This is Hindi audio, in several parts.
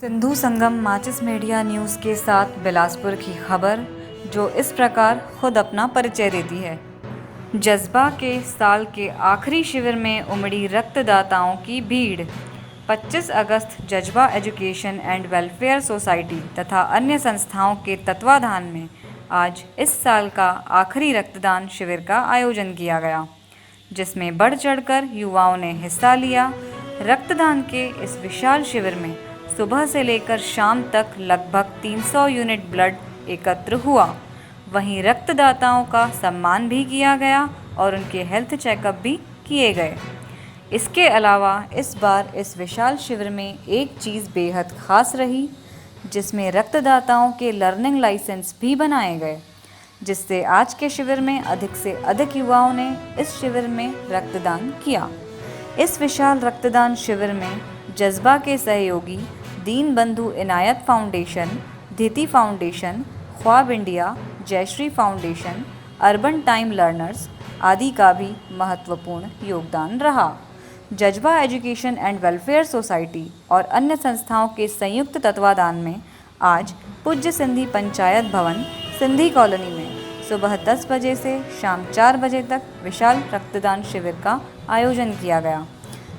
सिंधु संगम माचिस मीडिया न्यूज़ के साथ बिलासपुर की खबर, जो इस प्रकार खुद अपना परिचय देती है। जज्बा के साल के आखिरी शिविर में उमड़ी रक्तदाताओं की भीड़। 25 अगस्त जज्बा एजुकेशन एंड वेलफेयर सोसाइटी तथा अन्य संस्थाओं के तत्वाधान में आज इस साल का आखिरी रक्तदान शिविर का आयोजन किया गया, जिसमें बढ़ चढ़कर युवाओं ने हिस्सा लिया। रक्तदान के इस विशाल शिविर में सुबह से लेकर शाम तक लगभग 300 यूनिट ब्लड एकत्र हुआ। वहीं रक्तदाताओं का सम्मान भी किया गया और उनके हेल्थ चेकअप भी किए गए। इसके अलावा इस बार इस विशाल शिविर में एक चीज़ बेहद खास रही, जिसमें रक्तदाताओं के लर्निंग लाइसेंस भी बनाए गए, जिससे आज के शिविर में अधिक से अधिक युवाओं ने इस शिविर में रक्तदान किया। इस विशाल रक्तदान शिविर में जज्बा के सहयोगी Deenbandhu Inayat foundation, Dhiti foundation, Khwab India, Jayshree foundation, urban time learners आदि का भी महत्वपूर्ण योगदान रहा। जज्बा एजुकेशन एंड वेलफेयर सोसाइटी और अन्य संस्थाओं के संयुक्त तत्वाधान में आज पूज्य सिंधी पंचायत भवन, सिंधी कॉलोनी में सुबह 10 बजे से शाम 4 बजे तक विशाल रक्तदान शिविर का आयोजन किया गया,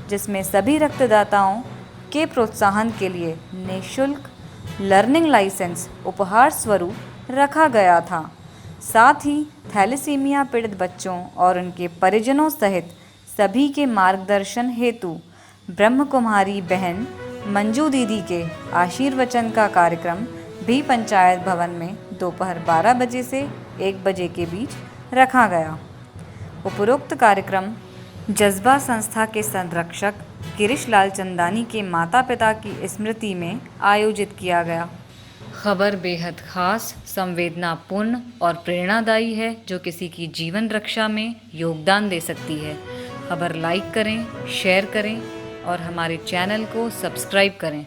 जिसमें सभी रक्तदाताओं के प्रोत्साहन के लिए निःशुल्क लर्निंग लाइसेंस उपहार स्वरूप रखा गया था। साथ ही थैलेसीमिया पीड़ित बच्चों और उनके परिजनों सहित सभी के मार्गदर्शन हेतु ब्रह्म कुमारी बहन मंजू दीदी के आशीर्वचन का कार्यक्रम भी पंचायत भवन में दोपहर 12 बजे से 1 बजे के बीच रखा गया। उपरोक्त कार्यक्रम जज्बा संस्था के संरक्षक गिरीश लाल चंदानी के माता पिता की स्मृति में आयोजित किया गया। खबर बेहद खास, संवेदनापूर्ण और प्रेरणादायी है, जो किसी की जीवन रक्षा में योगदान दे सकती है। खबर लाइक करें, शेयर करें और हमारे चैनल को सब्सक्राइब करें।